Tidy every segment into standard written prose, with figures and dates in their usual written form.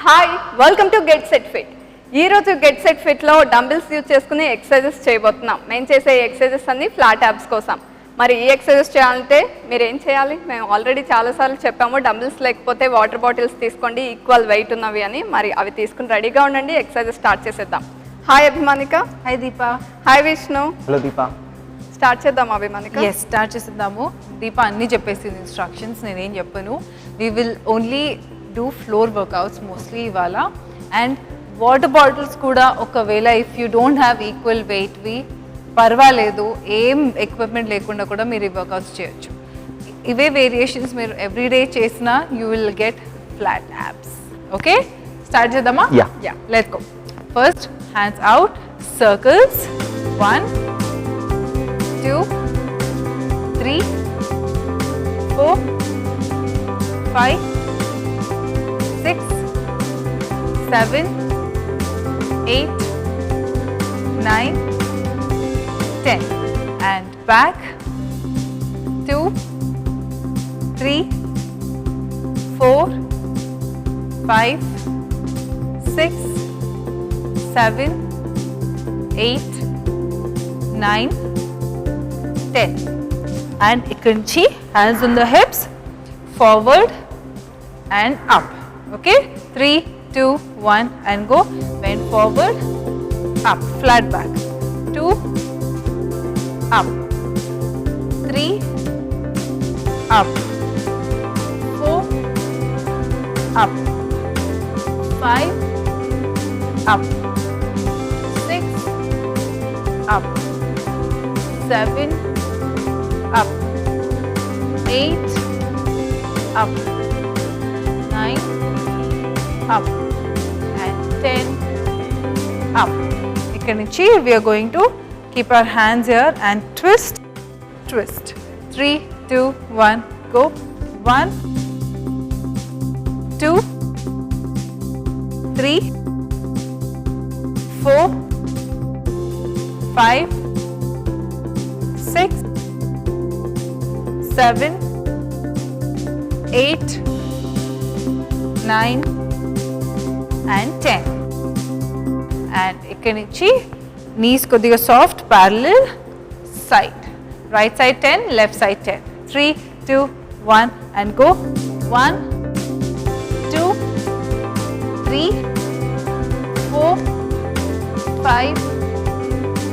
Hi welcome to get set fit. ఈరోజు get set ఫిట్లో dumbbells use చేసుకుని exercises చేయబోతున్నాం. మేము చేసే ఎక్సర్సైజెస్ అన్ని ఫ్లాట్ యాబ్స్ కోసం. మరి ఈ ఎక్సర్సైజెస్ చేయాలంటే మీరు ఏం చేయాలి? మేము ఆల్రెడీ చాలాసార్లు చెప్పాము, డంబిల్స్ లేకపోతే వాటర్ బాటిల్స్ తీసుకోండి ఈక్వల్ వెయిట్ ఉన్నవి అని. మరి అవి తీసుకుని రెడీగా ఉండండి, ఎక్సర్సైజెస్ స్టార్ట్ చేసేద్దాం. హాయ్ అభిమానిక. హాయ్ దీప. హాయ్ విష్ణు. హలో దీప. స్టార్ట్ చేద్దాం అభిమానిక. ఎస్, స్టార్ట్ చేసేద్దాము. దీప అన్నీ చెప్పేసింది ఇన్స్ట్రక్షన్స్, నేనేం చెప్పను. We will only do floor workouts mostly ఇవాళ. అండ్ వాటర్ బాటిల్స్ కూడా ఒకవేళ if you don't have equal వెయిట్వి పర్వాలేదు, ఏం ఎక్విప్మెంట్ లేకుండా కూడా మీరు ఈ వర్కౌట్స్ చేయొచ్చు. ఇవే వేరియేషన్స్ మీరు ఎవ్రీడే చేసినా you will get flat abs. Okay, start చేద్దామా? Yeah. Let's go. First hands out, circles. 1 2 3 4 5 6 7 8 9 10 and back. 2 3 4 5 6 7 8 9 10 and ikkadi nunchi hands on the hips, forward and up. Okay, 3 2 1 and go. Bend forward, up, flat back. 2 up, 3 up, 4 up, 5 up, 6 up, 7 up, 8 up, 9 up and 10 up. Ikkadi nunchi we are going to keep our hands here and twist, twist. 3 2 1 go. 1 2 3 4 5 6 7 8 9 and 10 and ikkadi nunchi knees kodiga soft, parallel, side, right side 10, left side 10. 3 2 1 and go. 1 2 3 4 5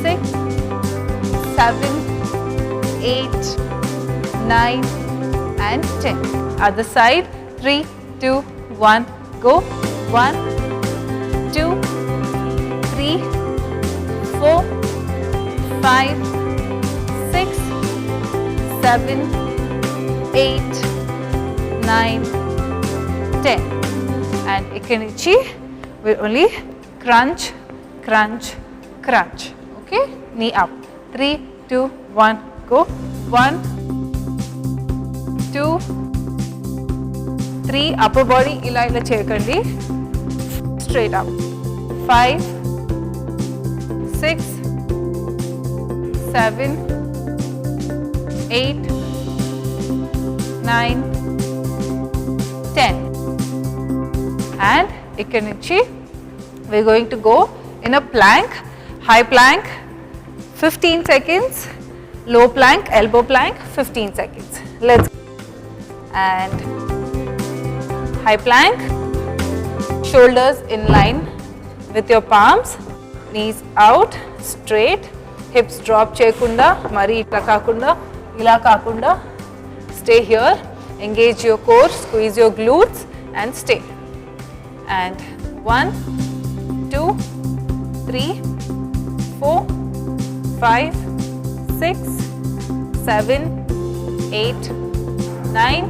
6 7 8 9 and 10. Other side. 3 2 1 go. 1 2 3 4 5 6 7 8 9 10 and ikkadi nunchi we only crunch crunch crunch. Okay, knee up. 3 2 1 go. 1 2 3 upper body ila cheyakandi, straight up. 5 6 7 8 9 10 and ikkadi nunchi we are going to go in a plank, high plank 15 seconds, low plank, elbow plank 15 seconds. Let's go. And high plank, shoulders in line with your palms, knees out, straight, hips drop cheyakunda, mari itla kaakunda, ila kaakunda. Stay here, engage your core, squeeze your glutes and stay. And 1 2 3 4 5 6 7 8 9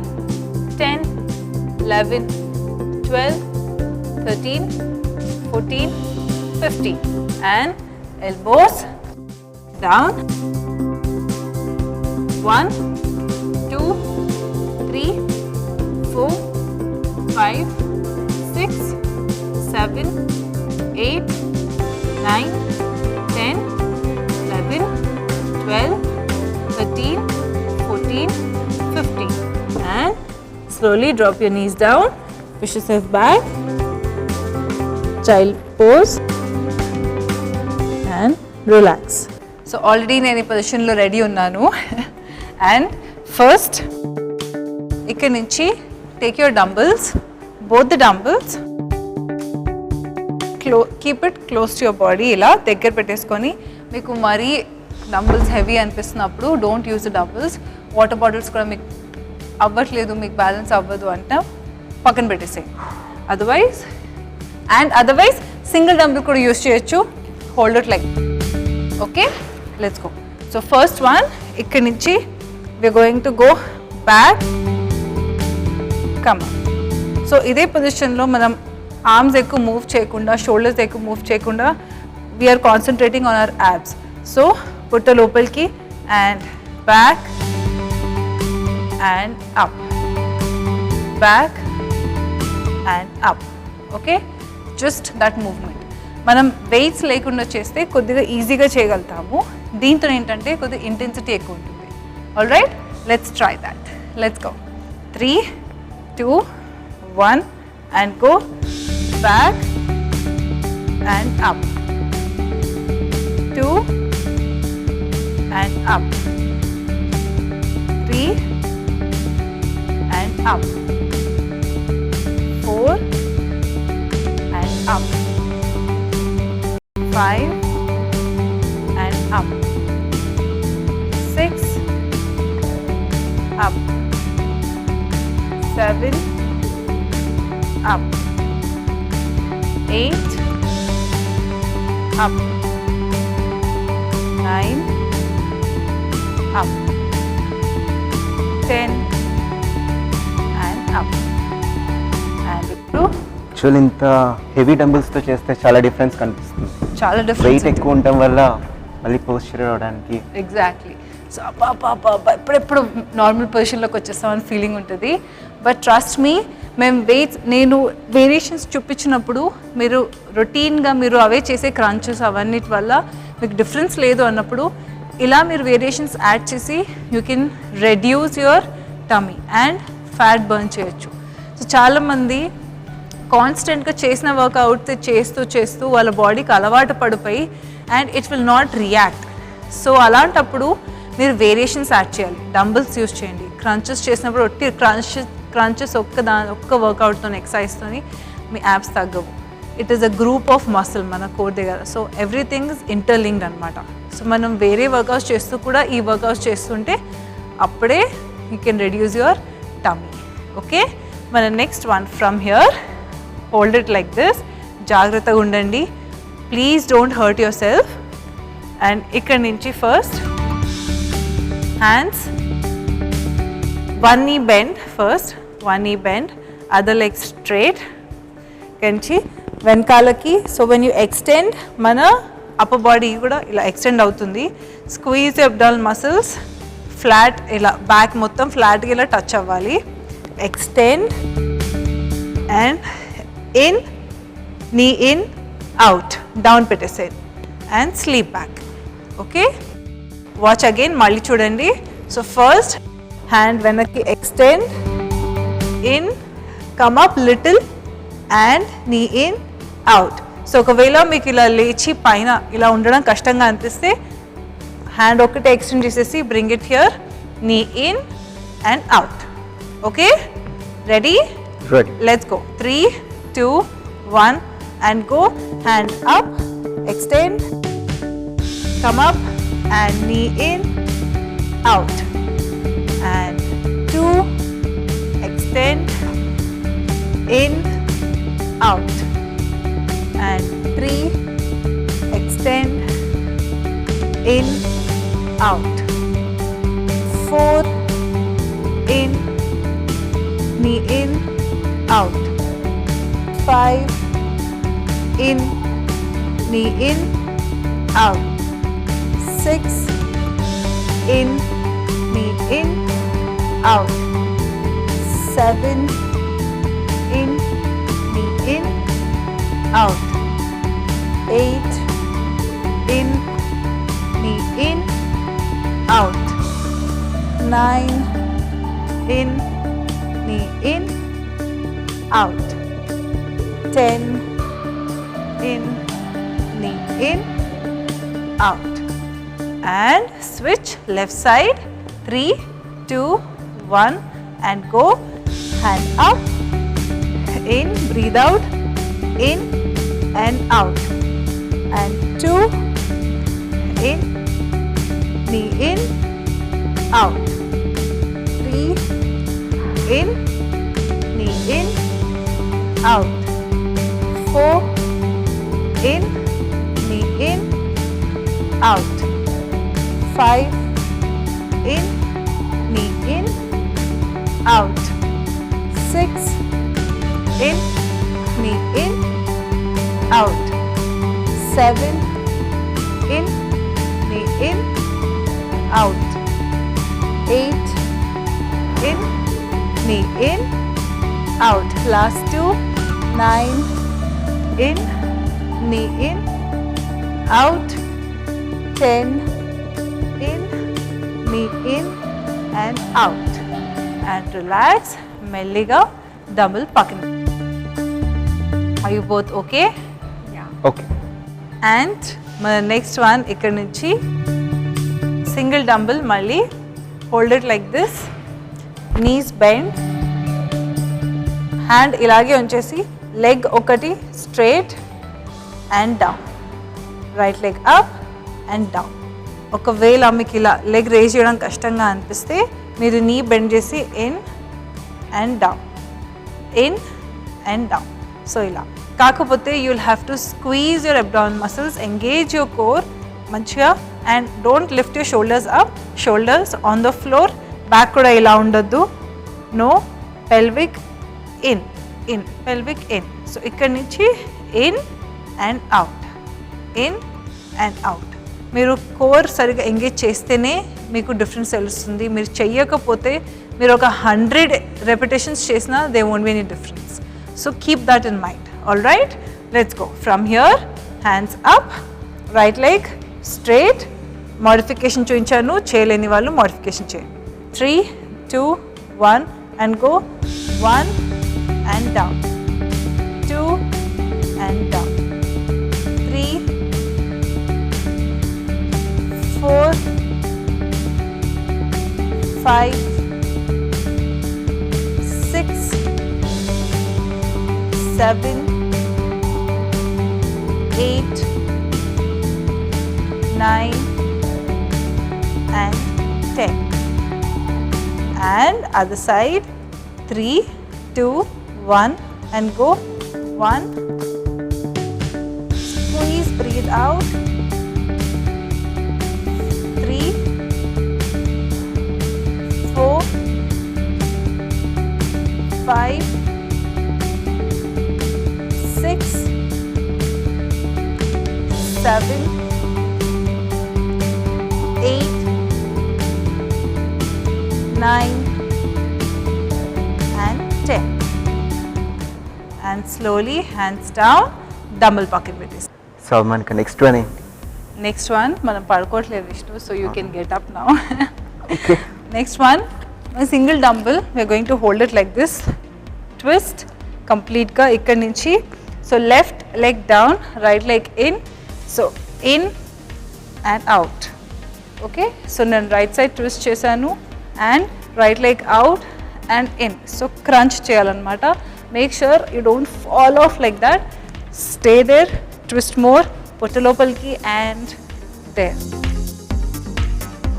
10 11 12 13 14 15 and elbows down. 1 2 3 4 5 6 7 8 9 10 11 12 13 14 15 and slowly drop your knees down, push yourself back child pose and relax. So already నేను ఈ పొజిషన్లో ready ఉన్నాను. And first ఇక్కడ నుంచి take your dumbbells, both the dumbbells, keep it close to your body. ఇలా దగ్గర పెట్టేసుకొని, మీకు మరీ డంబుల్స్ హెవీ అనిపిస్తున్నప్పుడు don't use the dumbbells. Water bottles కూడా మీకు అవ్వట్లేదు, మీకు బ్యాలెన్స్ అవ్వదు అంటే పక్కన పెట్టేసేయి. అదర్వైజ్ సింగిల్ డంబుల్ కూడా యూజ్ చేయొచ్చు. Hold it like. Okay, let's go. So first one, ఇక్కడ నుంచి we are going to go back, come. So ఇదే పొజిషన్లో మనం ఆర్మ్స్ ఎక్కువ మూవ్ చేయకుండా, షోల్డర్స్ ఎక్కువ మూవ్ చేయకుండా we are concentrating on our abs. So పుట్ట లోపలికి and back and up, back and up. Okay, just that movement. మనం వెయిట్స్ లేకుండా చేస్తే కొద్దిగా ఈజీగా చేయగలుగుతాము. దీంతో ఏంటంటే కొద్దిగా ఇంటెన్సిటీ ఎక్కువ ఉంటుంది. All right, let's try that. Let's go. 3, 2, 1 and go back and up, 2 and up, 3 and up, 4 and up, 5 and up, 6 up, 7 up, 8 up, 9 up, 10 up. And ఇప్పుడు యాక్చువల్ ఇంత హెవీ డంబుల్స్తో చేస్తే చాలా డిఫరెన్స్ కనిపిస్తుంది. చాలా వెయిట్ డిఫరెన్స్ ఎక్కువ ఉండటం వల్ల మళ్ళీ పోస్చర్ అవడానికి. ఎగ్జాక్ట్లీ. సో ఎప్పుడెప్పుడు నార్మల్ పొజిషన్లోకి వచ్చేస్తామని ఫీలింగ్ ఉంటుంది. బట్ ట్రస్ట్ మీ, నేను వేరియేషన్స్ చూపించినప్పుడు మీరు రొటీన్గా మీరు అవే చేసే క్రంచెస్ అవన్నిటి వల్ల మీకు డిఫరెన్స్ లేదు అన్నప్పుడు ఇలా మీరు వేరియేషన్స్ యాడ్ చేసి you can reduce your tummy and fat burn చేయొచ్చు. సో చాలామంది కాన్స్టెంట్గా చేసిన వర్కౌట్ చేస్తూ వాళ్ళ బాడీకి అలవాటు పడిపోయి and it will not react. So అలాంటప్పుడు మీరు వేరియేషన్స్ యాడ్ చేయాలి. డంబుల్స్ యూస్ చేయండి. క్రంచెస్ చేసినప్పుడు ఒట్టి క్రంచెస్ ఒక్క వర్కౌట్తో ఎక్సర్సైజ్తో మీ యాప్స్ తగ్గవు. It is a group of muscle మన కోర్ దగ్గర. సో ఎవ్రీథింగ్ ఇస్ ఇంటర్లింక్డ్ అనమాట. సో మనం వేరే వర్కౌట్స్ చేస్తూ కూడా ఈ వర్కౌట్స్ చేస్తుంటే అప్పుడే you can reduce your tummy. Okay, మన next one from here, hold it like this. జాగ్రత్తగా ఉండండి, please don't hurt yourself. And ఇక్కడ నుంచి first hands, one knee bend first, one knee bend, other leg straight. కంచి వెనకాలకి. So when you extend మన upper body కూడా ఇలా extend అవుతుంది. స్క్వీజ్ అబ్డామినల్ మసిల్స్ ఫ్లాట్, ఇలా బ్యాక్ మొత్తం ఫ్లాట్గా ఇలా టచ్ అవ్వాలి. Extend and in, knee in, out, down పెట్టేసేది and sleep back. Okay, watch again, మళ్ళీ చూడండి. సో ఫస్ట్ హ్యాండ్ వెనక్కి extend, in, come up little and knee in, out. So ఒకవేళ మీకు ఇలా లేచి పైన ఇలా ఉండడం కష్టంగా అనిపిస్తే హ్యాండ్ ఒకటే ఎక్స్టెండ్ చేసేసి బ్రింగ్ ఇట్ హియర్, నీ in and out. Okay, ready? Let's go. 3, 2, 1 and go. Hand up, extend, come up and knee in, out. And 2, extend, in, out. And 3, extend, in, out. 4, in, knee in, out. 5, in, knee in, out. 6, in, knee in, out. 7, in, knee in, out. 8, in, knee in, out. 9, in, knee in, out. 10, in, knee in, out. And switch left side. 3, 2, 1 and go. Hand up, in, breathe out, in and out. And 2, in, knee in, out. 3, in, knee in, out. 4, in, knee in, out. 5, in, knee in, out. 6, in, knee in, out. 7, in, knee in, out. 8, in, knee in, out. Last 2, 9, in, knee in, out. 10, in, knee in and out. And relax, melliga double pucking. Are you both okay? Okay. And మన next one ఇక్కడ నుంచి single dumbbell మళ్ళీ hold it like this, knees bend, hand ఇలాగే ఉంచేసి leg ఒకటి straight and down, right leg up and down. ఒకవేళ మీకు ఇలా లెగ్ రేజ్ చేయడం కష్టంగా అనిపిస్తే మీరు నీ బెండ్ చేసి in and down, in and down. So ఇలా కాకపోతే you will have to squeeze your abdominal muscles, engage your core మంచిగా, and don't lift your shoulders up, shoulders on the floor. Back కూడా ఇలా ఉండొద్దు. No, pelvic in, in, pelvic in. So ఇక్కడి నుంచి in and out, in and out. మీరు core సరిగా engage చేస్తేనే మీకు డిఫరెన్స్ తెలుస్తుంది. మీరు చెయ్యకపోతే మీరు ఒక 100 రెపిటేషన్స్ చేసినా they won't be any difference. So keep that in mind. All right, let's go. From here, hands up, right leg straight. Modification చూపించాను, చేయలేని వాళ్ళు modification చేయండి. 3, 2, 1 and go. 1 and down, 2 and down, 3, 4, 5, 6, 7, 8, 9 and 10. And other side. 3, 2, 1 and go. 1, squeeze, breathe out. 3, 4, 5, 6, 7, 8, 9 and 10. And slowly hands down, dumbbell pocket with this. So మనకి next one ఏంటి? Next one, మనం పడుకోవట్లేదు Vishnu, so you can get up now. Okay. Next one, a single dumbbell, we are going to hold it like this, twist complete ga ikkadi nunchi. So left leg down, right leg in, so in and out. Okay, so then right side twist chesanu and right leg out and in. So crunch cheyalanamata. Make sure you don't fall off like that. Stay there, twist more, put lopalki and there.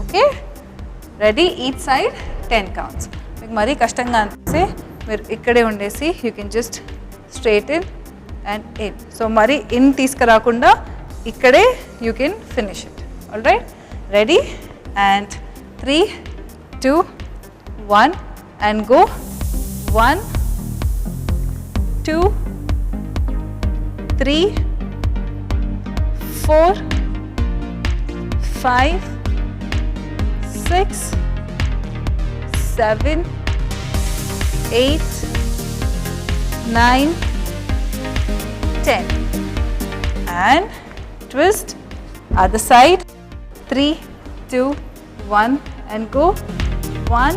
Okay, ready? Each side 10 counts. Meeku mari kashtanga anipiste మీరు ఇక్కడే ఉండేసి you can just straight in and in. So మరి in తీసుకురాకుండా ఇక్కడే you can finish it. All right, ready and 3, 2, 1 and go. 1, 2, 3, 4, 5, 6, 7, 8, 9, 10 and twist other side. 3, 2, 1 and go. 1,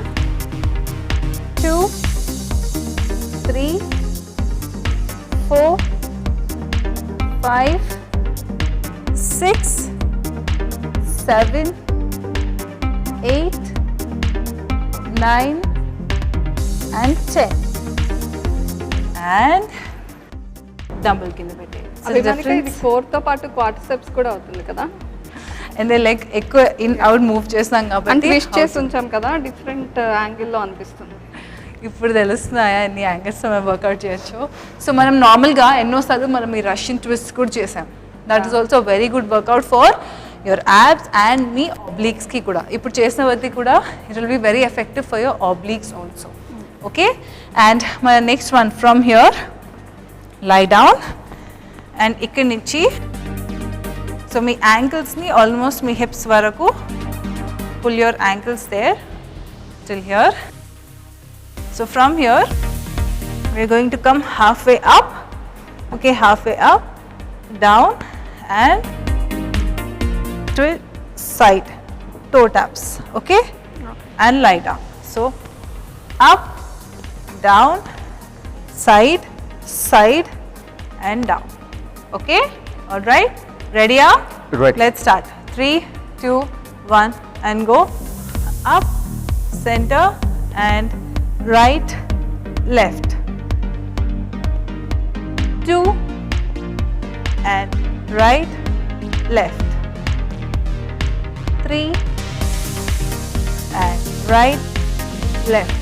2, 3, 4, 5, 6, 7, 8, 9 and 10. And dumbbell కింద పెట్టేది. అభిమానిక ఇది 4 తో పాటు క్వాడ్రిసెప్స్ కూడా అవుతుంది కదా, అండ్ లైక్ ఎక్కువ ఇన్ అవుట్ మూవ్ చేస్తాం అంటే కాబట్టి ట్విస్ట్ చేసి ఉంచాం కదా, డిఫరెంట్ యాంగిల్లో అనిపిస్తుంది. ఇప్పుడు తెలుస్తున్నాయా ఎన్ని యాంగిల్స్ మేము వర్కౌట్ చేయొచ్చు. సో మనం నార్మల్గా ఎన్నోసార్లు మనం ఈ రష్యన్ ట్విస్ట్ కూడా చేసాం. That is also very good workout for your abs and మీ ఆబ్లీక్స్కి కూడా. ఇప్పుడు చేసిన వరకు కూడా it will be very effective for your obliques also. Okay, and మన next one from here lie down and ఇక్కడి నుంచి సో మీ యాంకిల్స్ని ఆల్మోస్ట్ మీ హిప్స్ వరకు pull your ankles there till here. So from here we are going to come halfway up, okay, halfway up, down and to side toe taps, okay, and lie down. So up, down, side, side and down. Okay, all right, ready up? Right. Let's start. 3, 2, 1 and go. Up, center and right, left. 2 and right, left. 3 and right, left.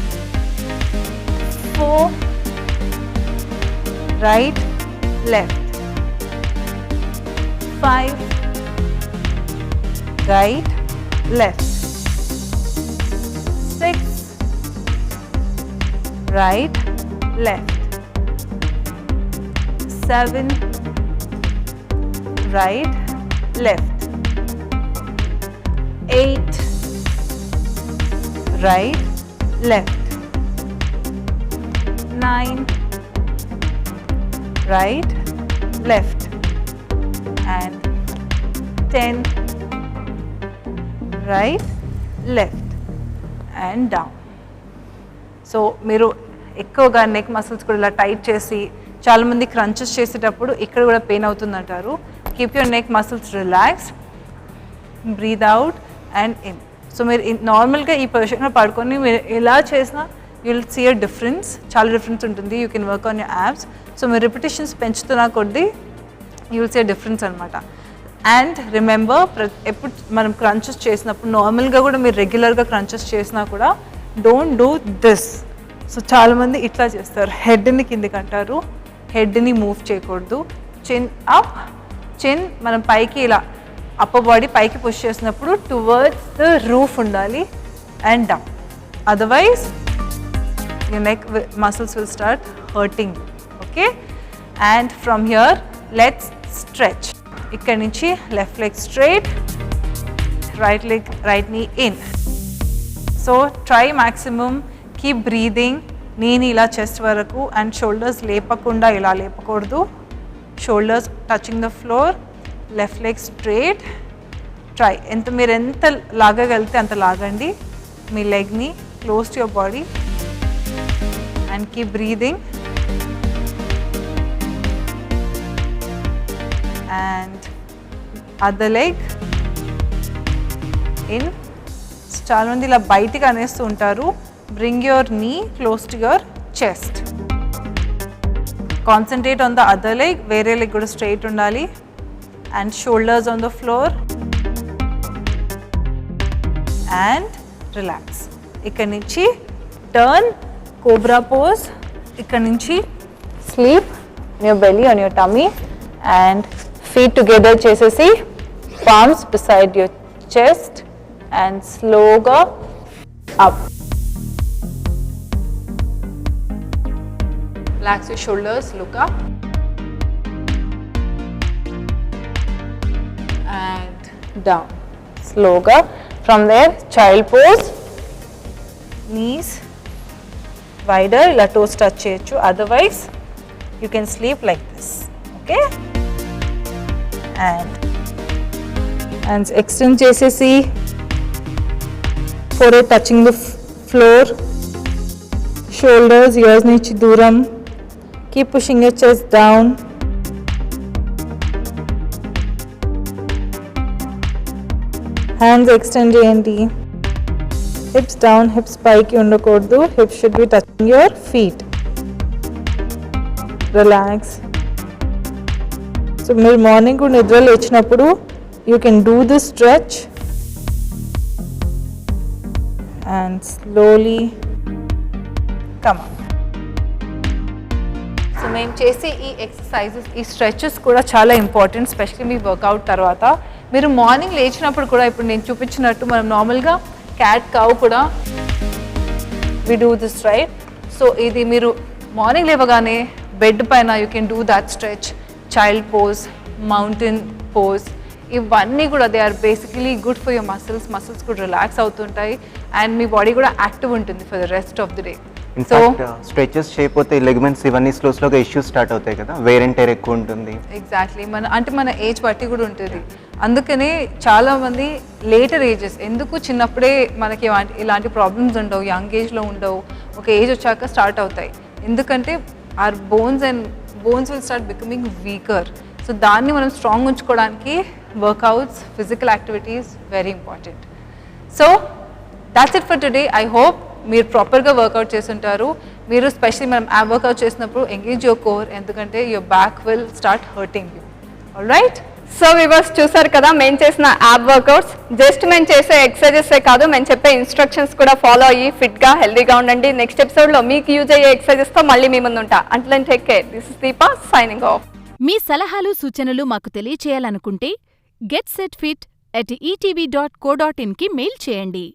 4 right, left. 5 right, left. 6 right, left. 7 right, left. 8 right, left. 9 right, left. And 10 right, left and down. So మీరు ఎక్కువగా neck muscles కూడా ఇలా tight చేసి చాలామంది crunches చేసేటప్పుడు ఇక్కడ కూడా pain అవుతుంది అంటారు. Keep your neck muscles relax, breathe out and in. So మీరు నార్మల్గా ఈ పొజిషన్లో పడుకొని మీరు ఎలా చేసినా you will see a difference, చాలా డిఫరెన్స్ ఉంటుంది. You can work on your abs. So మీరు రిపిటేషన్స్ పెంచుతున్నా కొద్దీ you will see a difference అనమాట. అండ్ రిమెంబర్, ఎప్పుడు మనం క్రంచెస్ చేసినప్పుడు నార్మల్గా కూడా మీరు రెగ్యులర్గా క్రంచెస్ చేసినా కూడా డోంట్ డూ దిస్. సో చాలామంది ఇట్లా చేస్తారు, హెడ్ని కిందికి అంటారు, హెడ్ని మూవ్ చేయకూడదు. చిన్ అప్, చిన్ మనం పైకి ఇలా అప్పర్ బాడీ పైకి పుష్ చేసినప్పుడు టువర్డ్స్ ద రూఫ్ ఉండాలి and down. Otherwise your neck muscles will start hurting. Okay, and from here let's stretch. ikkadi nunchi left leg straight, right leg, right knee in. So try maximum, keep breathing. knee ni ila chest varaku and shoulders lepakunda ila lepakodu, shoulders touching the floor, left leg straight. Try enta meer enta lagagalite anta lagandi me leg ni close to your body and keep breathing. And other leg in. చాలా మంది ఇలా బయటికి అనేస్తూ ఉంటారు. Bring your knee close to your chest. Concentrate on the other leg. వేరే leg కూడా straight ఉండాలి. And shoulders on the floor. And relax. ఇక్కడ నుంచి turn cobra pose. ఇక్కడ నుంచి sleep on your belly, on your tummy, and feet together చేసేసి palms beside your chest and slowగా up. Relax your shoulders, look up and down. Slowగా. From there, child pose. Knees wider, ఇలా toes touch చేయొచ్చు. Otherwise, you can sleep like this. Okay? And hands extend చేసేసి forehead touching the floor, shoulders ears నుంచి దూరం. Keep pushing your chest down. Hands extend చేయండి. Hips down, hips పైకి ఉండకూడదు. Hips should be touching your feet. Relax. So మీరు morning కూడా నిద్ర లేచినప్పుడు you can do this stretch and slowly come up. So మేము చేసే ఈ ఎక్సర్సైజెస్, ఈ స్ట్రెచెస్ కూడా చాలా ఇంపార్టెంట్, స్పెషల్లీ మీ వర్కౌట్ తర్వాత. మీరు మార్నింగ్ లేచినప్పుడు కూడా ఇప్పుడు నేను చూపించినట్టు మనం నార్మల్గా క్యాట్ కౌ కూడా we do this right. So ఇది మీరు మార్నింగ్ లేవగానే బెడ్ పైన you can do that stretch, child pose, mountain pose, ఇవన్నీ కూడా they are basically good for your muscles కూడా రిలాక్స్ అవుతుంటాయి అండ్ మీ బాడీ కూడా యాక్టివ్ ఉంటుంది for the rest of the day. So stretches చేయకపోతే లెగ్మెంట్స్ ఇవన్నీ స్లోగా ఇష్యూస్ స్టార్ట్ అవుతాయి కదా, వేర్ అండ్ టైర్ ఎక్కువ ఉంటుంది. ఎగ్జాక్ట్లీ, మన ఏజ్ బట్టి కూడా ఉంటుంది. అందుకనే చాలామంది లేటర్ ఏజెస్, ఎందుకు చిన్నప్పుడే మనకి ఇలాంటి ప్రాబ్లమ్స్ ఉండవు, యంగ్ ఏజ్లో ఉండవు, ఒక ఏజ్ వచ్చాక స్టార్ట్ అవుతాయి. ఎందుకంటే our bones will start becoming weaker. So దాన్ని మనం స్ట్రాంగ్ ఉంచుకోవడానికి workouts, physical activities very important. So that's it for today. I hope మీరు ప్రాపర్గా వర్కౌట్ చేస్తుంటారు. మీరు స్పెషల్లీ మనం యాబ్ వర్కౌట్ చేసినప్పుడు ఎంగేజ్ యువర్ కోర్, ఎందుకంటే your back will start hurting you. All right. So viewers చూసారు కదా మేము చేసిన యాప్ వర్కౌట్స్. జస్ట్ మేము చేసే ఎక్సర్సైజెసే కాదు, మేము చెప్పే ఇన్స్ట్రక్షన్స్ కూడా ఫాలో అయ్యి ఫిట్గా హెల్దీగా ఉండండి. నెక్స్ట్ ఎపిసోడ్లో మీకు యూజ్ అయ్యే ఎక్సర్సైజెస్తో మళ్ళీ మీ ముందు ఉంటా. Until take care. This is Deepa signing off. మీ సలహాలు సూచనలు మాకు తెలియచేయాలనుకుంటే getsetfit@etv.co.in కి మెయిల్ చేయండి.